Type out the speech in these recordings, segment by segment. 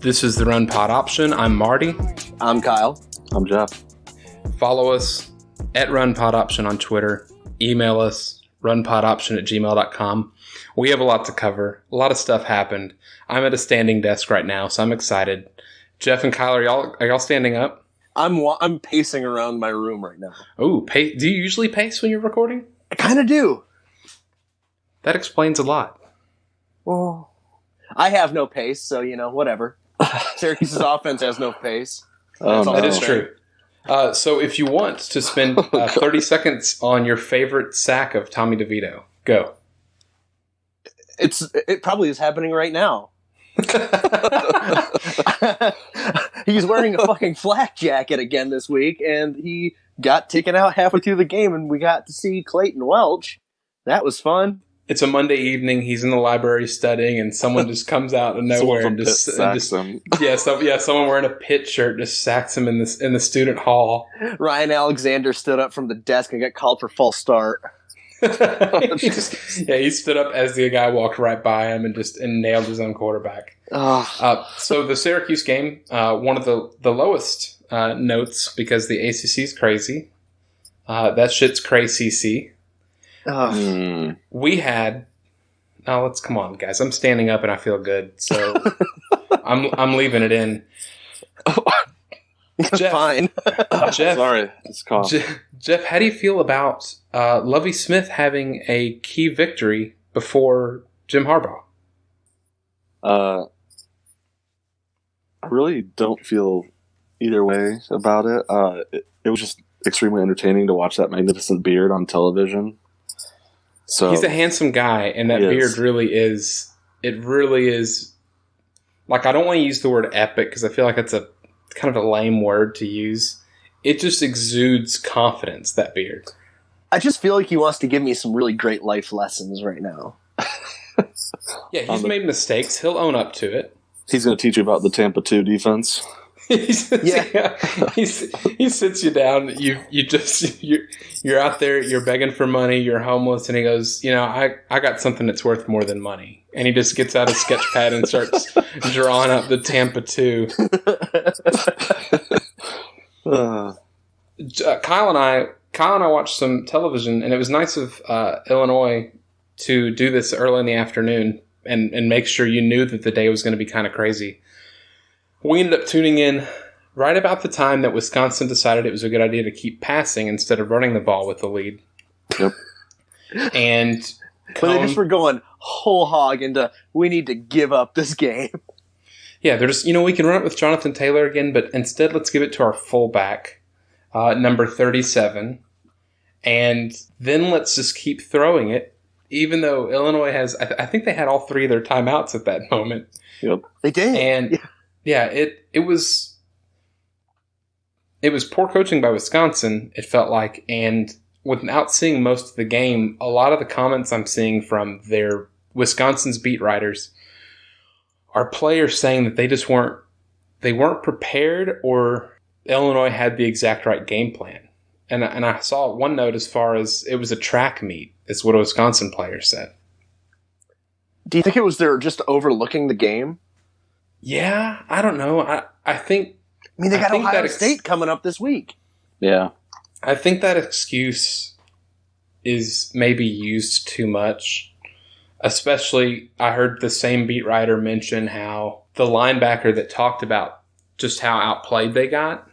This is the Run Pod Option. I'm Marty. I'm Kyle. I'm Jeff. Follow us at Run Pod Option on Twitter. Email us, runpodoption@gmail.com. We have a lot to cover. A lot of stuff happened. I'm at a standing desk right now, so I'm excited. Jeff and Kyle, are y'all standing up? I'm pacing around my room right now. Oh, do you usually pace when you're recording? I kind of do. That explains a lot. Well, I have no pace, so, whatever. Syracuse's offense has no pace. That is true. So if you want to spend 30 seconds on your favorite sack of Tommy DeVito, go. It probably is happening right now. He's wearing a fucking flak jacket again this week, and he got taken out halfway through the game, and we got to see Clayton Welch. That was fun. It's a Monday evening. He's in the library studying, and someone just comes out of nowhere and just sacks him. Someone wearing a Pitt shirt just sacks him in the student hall. Ryan Alexander stood up from the desk and got called for false start. He stood up as the guy walked right by him and nailed his own quarterback. So the Syracuse game, one of the lowest notes because the ACC is crazy. That shit's crazy. We had. Oh, come on, guys! I'm standing up and I feel good, so I'm leaving it in. Jeff, fine. Jeff, sorry, it's cough. Jeff, how do you feel about Lovie Smith having a key victory before Jim Harbaugh? I really don't feel either way about it. It was just extremely entertaining to watch that magnificent beard on television. So he's a handsome guy, and that beard really is. It really is. Like, I don't want to use the word epic because I feel like it's a kind of a lame word to use. It just exudes confidence, that beard. I just feel like he wants to give me some really great life lessons right now. Yeah, he's made mistakes. He'll own up to it. He's going to teach you about the Tampa 2 defense. He sits you down. You're out there. You're begging for money. You're homeless, and he goes, I got something that's worth more than money. And he just gets out a sketch pad and starts drawing up the Tampa 2. Kyle and I watched some television, and it was nice of Illinois to do this early in the afternoon and make sure you knew that the day was going to be kind of crazy. We ended up tuning in right about the time that Wisconsin decided it was a good idea to keep passing instead of running the ball with the lead. Yep. And but they just were going whole hog into, we need to give up this game. Yeah, they're just, we can run it with Jonathan Taylor again, but instead let's give it to our fullback, number 37. And then let's just keep throwing it, even though Illinois has, I think they had all three of their timeouts at that moment. Yep. They did. And it was poor coaching by Wisconsin, it felt like, and without seeing most of the game, a lot of the comments I'm seeing from their Wisconsin's beat writers are players saying that they just weren't prepared, or Illinois had the exact right game plan. And I saw one note as far as it was a track meet, is what a Wisconsin player said. Do you think it was they're just overlooking the game? Yeah, I don't know. I think... they got Ohio State coming up this week. Yeah. I think that excuse is maybe used too much. Especially, I heard the same beat writer mention how the linebacker that talked about just how outplayed they got,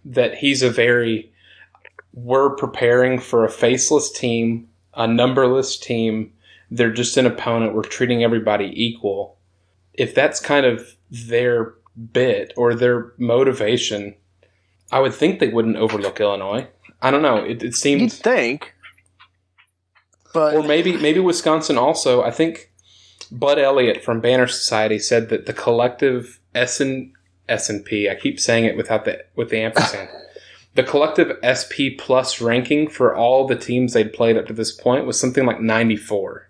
that he's we're preparing for a faceless team, a numberless team. They're just an opponent. We're treating everybody equal. If that's kind of their bit or their motivation, I would think they wouldn't overlook Illinois. I don't know. It seemed... You'd think. But... Or maybe Wisconsin also. I think Bud Elliott from Banner Society said that the collective S&P, I keep saying it with the ampersand, the collective SP plus ranking for all the teams they'd played up to this point was something like 94.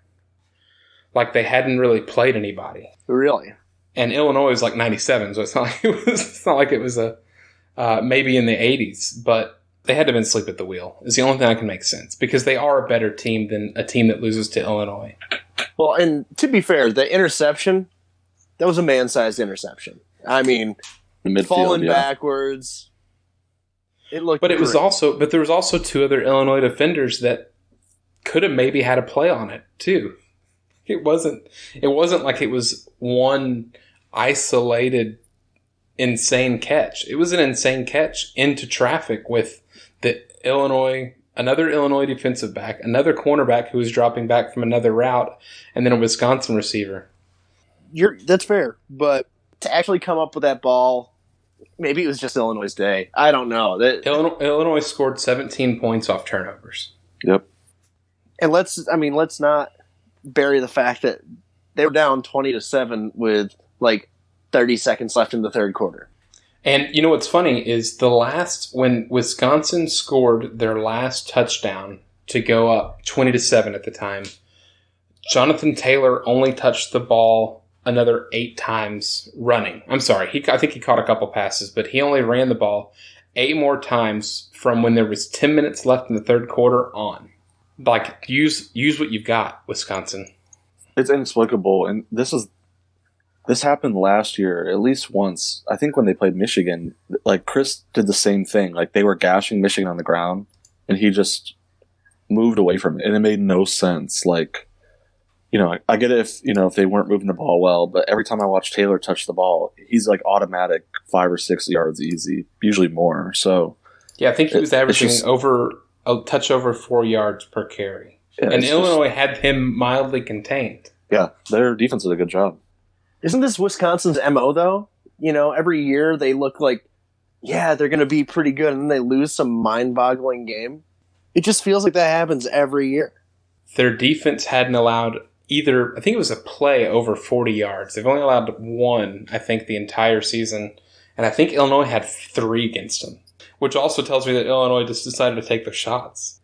Like they hadn't really played anybody. Really? And Illinois was like 97, so it's not like it was a maybe in the 80s, but they had to have been asleep at the wheel. Is the only thing that can make sense, because they are a better team than a team that loses to Illinois. Well, and to be fair, the interception, that was a man-sized interception. I mean, The midfield, falling backwards. It looked But great. there was also two other Illinois defenders that could have maybe had a play on it too. It wasn't like it was one isolated insane catch. It was an insane catch into traffic with another Illinois defensive back, another cornerback who was dropping back from another route, and then a Wisconsin receiver. That's fair, but to actually come up with that ball, maybe it was just Illinois' day. I don't know. Illinois scored 17 points off turnovers. Yep. And let's not bury the fact that they were down 20-7 with like 30 seconds left in the third quarter. And you know what's funny is when Wisconsin scored their last touchdown to go up 20-7 at the time, Jonathan Taylor only touched the ball another 8 times running. I'm sorry, I think he caught a couple passes, but he only ran the ball 8 more times from when there was 10 minutes left in the third quarter on. Like, use what you've got, Wisconsin. It's inexplicable, and this happened last year at least once. I think when they played Michigan, like Chris did the same thing. Like they were gashing Michigan on the ground, and he just moved away from it, and it made no sense. Like, I get it if they weren't moving the ball well, but every time I watch Taylor touch the ball, he's like automatic 5 or 6 yards easy, usually more. So yeah, I think he was averaging a touch over 4 yards per carry. Yeah, and Illinois had him mildly contained. Yeah, their defense did a good job. Isn't this Wisconsin's MO, though? Every year they look like, yeah, they're going to be pretty good, and then they lose some mind-boggling game. It just feels like that happens every year. Their defense hadn't allowed I think it was a play over 40 yards. They've only allowed 1, I think, the entire season. And I think Illinois had 3 against them, which also tells me that Illinois just decided to take their shots.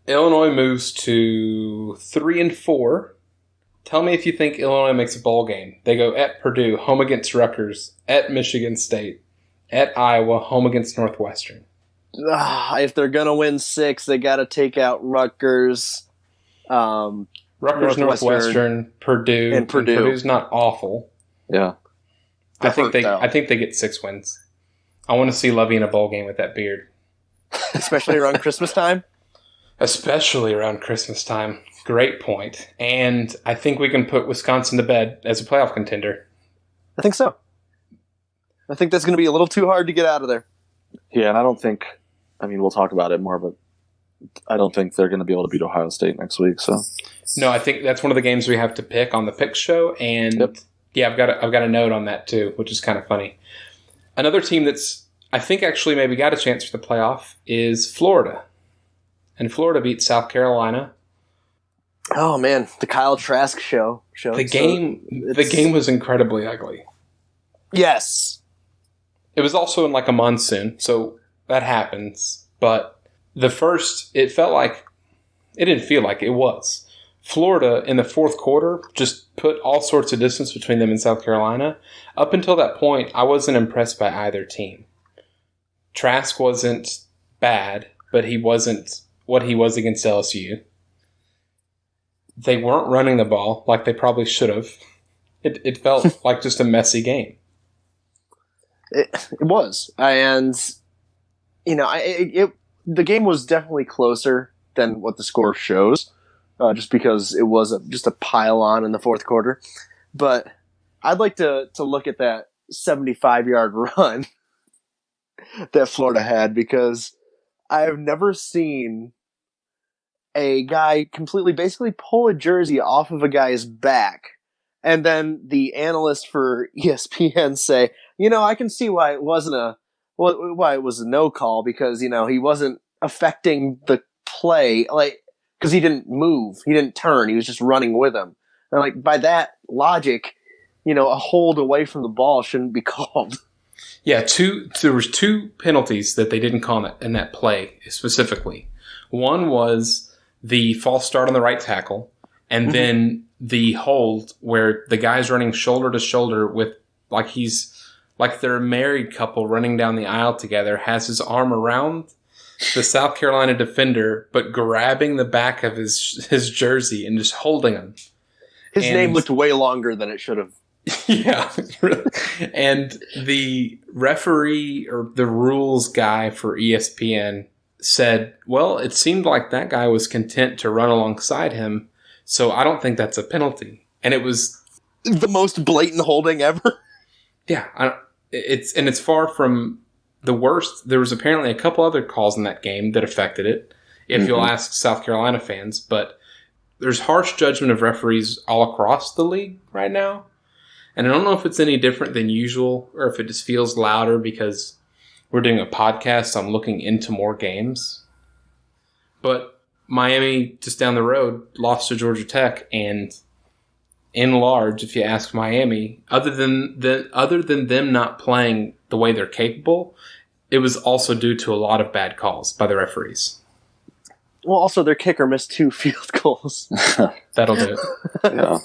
Illinois moves to 3-4. Tell me if you think Illinois makes a bowl game. They go at Purdue, home against Rutgers, at Michigan State, at Iowa, home against Northwestern. If they're going to win 6, they got to take out Rutgers. Rutgers, Northwestern, Purdue. And Purdue's not awful. Yeah. I think they get 6 wins. I want to see Lovie in a bowl game with that beard. Especially around Christmas time? Especially around Christmas time. Great point. And I think we can put Wisconsin to bed as a playoff contender. I think so. I think that's going to be a little too hard to get out of there. Yeah, and I don't think, we'll talk about it more, but I don't think they're going to be able to beat Ohio State next week. So no, I think that's one of the games we have to pick on the pick show. And yeah, I've got a note on that too, which is kind of funny. Another team that's, I think, actually maybe got a chance for the playoff is Florida. And Florida beat South Carolina. Oh man, the Kyle Trask show. The game was incredibly ugly. Yes. It was also in like a monsoon, so that happens. But it didn't feel like it was. Florida in the fourth quarter just put all sorts of distance between them and South Carolina. Up until that point, I wasn't impressed by either team. Trask wasn't bad, but he wasn't what he was against LSU. They weren't running the ball like they probably should have. It felt like just a messy game. It was. And, the game was definitely closer than what the score shows, just because it was just a pile-on in the fourth quarter. But I'd like to look at that 75-yard run that Florida had, because I have never seen a guy completely basically pull a jersey off of a guy's back, and then the analyst for ESPN say, I can see why it was a no call, because, he wasn't affecting the play, because he didn't move, he didn't turn, he was just running with him. And by that logic, a hold away from the ball shouldn't be called. Yeah, there was 2 penalties that they didn't call in that play specifically. One was the false start on the right tackle, and then the hold where the guy's running shoulder to shoulder with like they're a married couple running down the aisle together, has his arm around the South Carolina defender, but grabbing the back of his jersey and just holding him. His name looked way longer than it should have. Yeah. And the referee or the rules guy for ESPN said, well, it seemed like that guy was content to run alongside him, so I don't think that's a penalty. And it was the most blatant holding ever. Yeah, it's far from the worst. There was apparently a couple other calls in that game that affected it, if you'll ask South Carolina fans. But there's harsh judgment of referees all across the league right now. And I don't know if it's any different than usual or if it just feels louder because we're doing a podcast, so I'm looking into more games. But Miami, just down the road, lost to Georgia Tech, and in large, if you ask Miami, other than them not playing the way they're capable, it was also due to a lot of bad calls by the referees. Well, also their kicker missed 2 field goals. That'll do it. Yeah.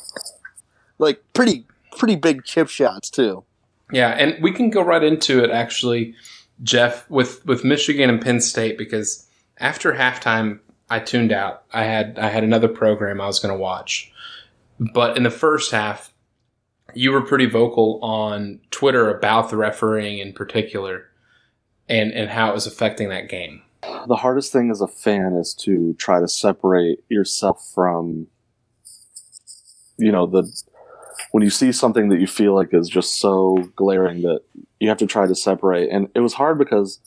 Like pretty big chip shots too. Yeah, and we can go right into it actually, Jeff, with Michigan and Penn State, because after halftime I tuned out. I had another program I was going to watch. But in the first half, you were pretty vocal on Twitter about the refereeing in particular and how it was affecting that game. The hardest thing as a fan is to try to separate yourself from, when you see something that you feel like is just so glaring that you have to try to separate. And it was hard because,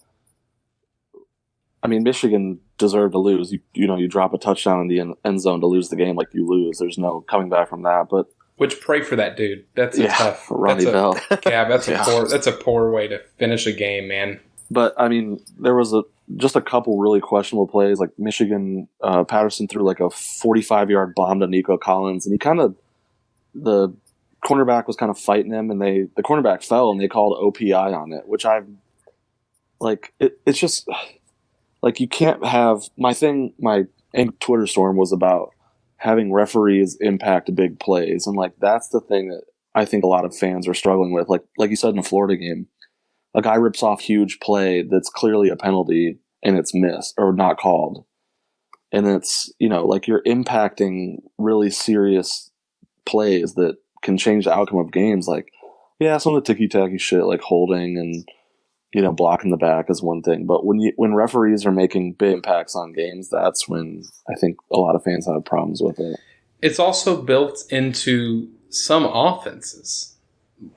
Michigan deserved to lose. You drop a touchdown in the end zone to lose the game, like you lose. There's no coming back from that. But pray for that dude. That's a tough. Ronnie Bell. Yeah, that's a poor way to finish a game, man. But there was just a couple really questionable plays. Like Michigan, Patterson threw like a 45-yard bomb to Nico Collins, and the cornerback was kind of fighting him, and the cornerback fell, and they called OPI on it, which it's just. Like, you can't have my Twitter storm was about having referees impact big plays. And that's the thing that I think a lot of fans are struggling with. Like you said in the Florida game, a guy rips off huge play that's clearly a penalty and it's missed or not called. And it's, you're impacting really serious plays that can change the outcome of games. Like, yeah, some of the ticky-tacky shit, like holding and, blocking the back is one thing, but when referees are making big impacts on games, that's when I think a lot of fans have problems with it. It's also built into some offenses.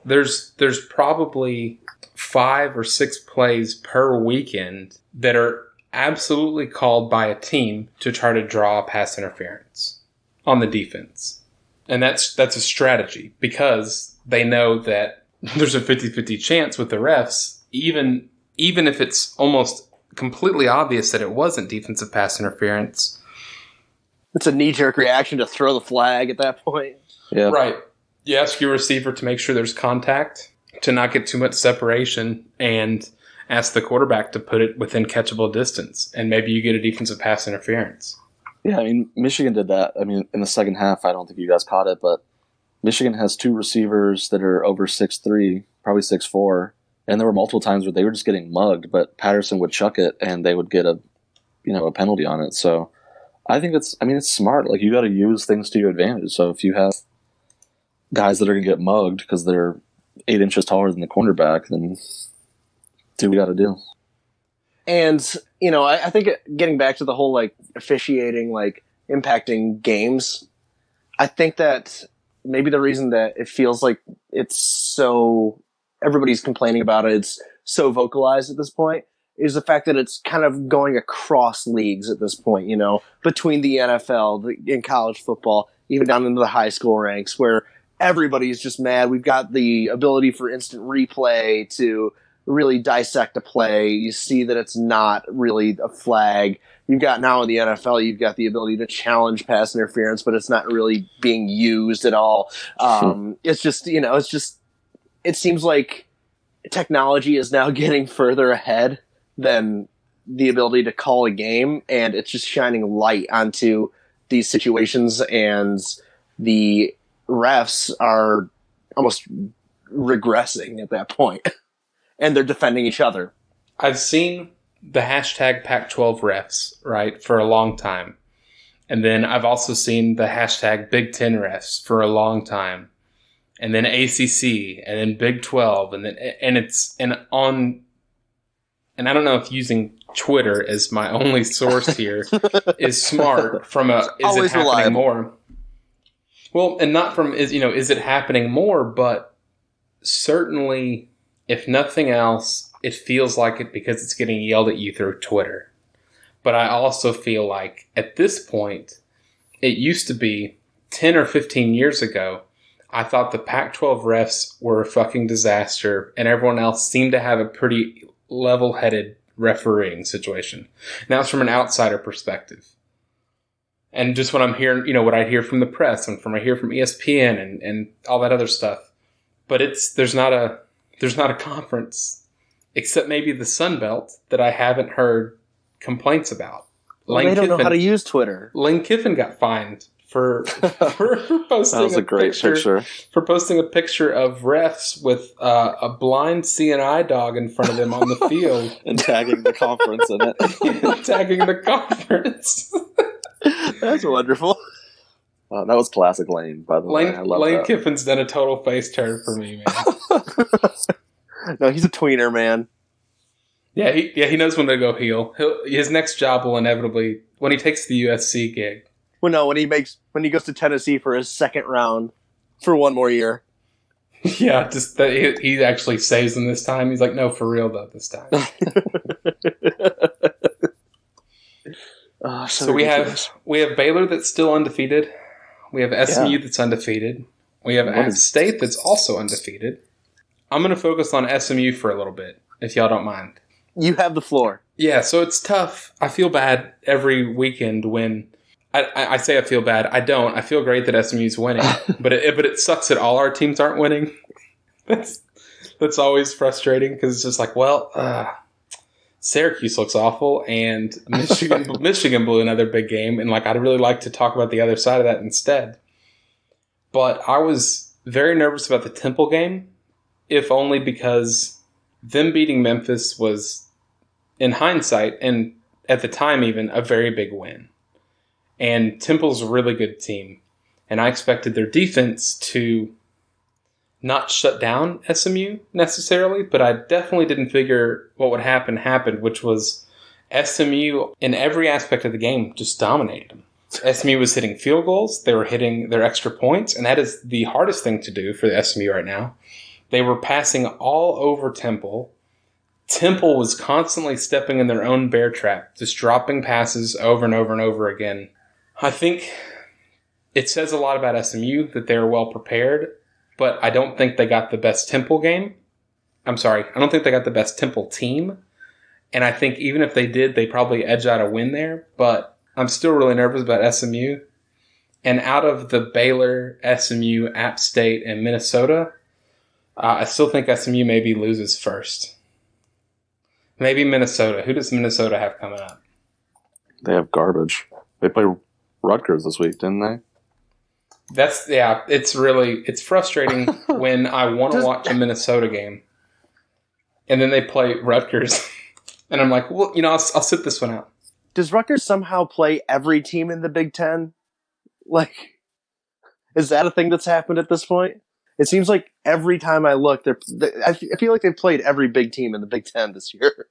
There's probably 5 or 6 plays per weekend that are absolutely called by a team to try to draw pass interference on the defense. And that's a strategy because they know that there's a 50-50 chance with the refs. Even if it's almost completely obvious that it wasn't defensive pass interference. It's a knee-jerk reaction to throw the flag at that point. Yeah. Right. You ask your receiver to make sure there's contact, to not get too much separation, and ask the quarterback to put it within catchable distance, and maybe you get a defensive pass interference. Yeah, Michigan did that. In the second half, I don't think you guys caught it, but Michigan has 2 receivers that are over 6'3", probably 6'4", and there were multiple times where they were just getting mugged, but Patterson would chuck it and they would get a penalty on it. So I think it's smart. Like, you got to use things to your advantage. So if you have guys that are going to get mugged because they're 8 inches taller than the cornerback, then do what you got to do. And, I think getting back to the whole, officiating, impacting games, I think that maybe the reason that it feels like it's so... everybody's complaining about it, it's so vocalized at this point, is the fact that it's kind of going across leagues at this point, between the NFL, in college football, even down into the high school ranks, where everybody's just mad. We've got the ability for instant replay to really dissect a play. You see that it's not really a flag. You've got now in the NFL, you've got the ability to challenge pass interference, but it's not really being used at all. It's just, it seems like technology is now getting further ahead than the ability to call a game, and it's just shining light onto these situations, and the refs are almost regressing at that point, and they're defending each other. I've seen the hashtag Pac-12 refs, right, for a long time. And then I've also seen the hashtag Big Ten refs for a long time. and then ACC, and then Big 12, and I don't know if using Twitter as my only source here is smart is Always it happening reliable. more? Well, and not from is it happening more, but certainly, if nothing else, it feels like it because it's getting yelled at you through Twitter. But I also feel like at this point, it used to be 10 or 15 years ago, I thought the Pac-12 refs were a fucking disaster, and everyone else seemed to have a pretty level-headed refereeing situation. Now it's from an outsider perspective. And just what I'm hearing, what I hear from the press and I hear from ESPN and all that other stuff. But there's not a conference, except maybe the Sun Belt, that I haven't heard complaints about. Well, they don't know how to use Twitter. Lane Kiffin got fined for posting That was a great picture. For posting a picture of refs with a blind CNI dog in front of them on the field. And tagging the conference in it. Tagging the conference. That's wonderful. That was classic Lane, by the way. I love Lane that. Kiffin's done a total face turn for me, man. No, he's a tweener, man. Yeah, he knows when to go heel. His next job will inevitably, when he takes the USC gig. Well, no, when he goes to Tennessee for his second round for one more year. Yeah, just that he actually saves them this time. He's like, no, for real though, this time. So we have Baylor that's still undefeated. We have SMU that's undefeated. We have App State that's also undefeated. I'm going to focus on SMU for a little bit, if y'all don't mind. You have the floor. Yeah, so it's tough. I feel bad every weekend when I say I feel bad. I don't. I feel great that SMU's winning, but it sucks that all our teams aren't winning. That's always frustrating because it's just like, well, Syracuse looks awful, and Michigan blew another big game, and I'd really like to talk about the other side of that instead. But I was very nervous about the Temple game, if only because them beating Memphis was, in hindsight, and at the time even, a very big win. And Temple's a really good team, and I expected their defense to not shut down SMU necessarily, but I definitely didn't figure what would happen happened, which was SMU in every aspect of the game just dominated them. SMU was hitting field goals, they were hitting their extra points, and that is the hardest thing to do for the SMU right now. They were passing all over Temple. Temple was constantly stepping in their own bear trap, just dropping passes over and over and over again. I think it says a lot about SMU that they're well prepared, but I don't think they got the best Temple game. I don't think they got the best Temple team. And I think even if they did, they probably edge out a win there. But I'm still really nervous about SMU. And out of the Baylor, SMU, App State, and Minnesota, I still think SMU maybe loses first. Maybe Minnesota. Who does Minnesota have coming up? They have garbage. They play Rutgers this week, didn't they? It's frustrating when I want to watch a Minnesota game and then they play Rutgers and I'm like, well, I'll sit this one out. Does Rutgers somehow play every team in the Big Ten? Is that a thing that's happened at this point? It seems like every time I look, I feel like they've played every big team in the Big Ten this year.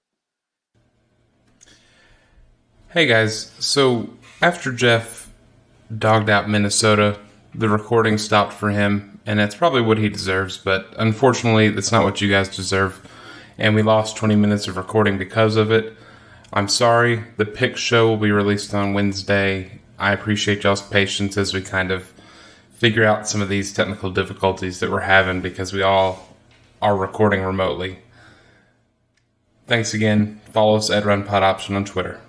Hey guys, so after Jeff dogged out Minnesota, the recording stopped for him, and that's probably what he deserves, but unfortunately, that's not what you guys deserve, and we lost 20 minutes of recording because of it. I'm sorry. The pick show will be released on Wednesday. I appreciate y'all's patience as we kind of figure out some of these technical difficulties that we're having because we all are recording remotely. Thanks again. Follow us at RunPodOption on Twitter.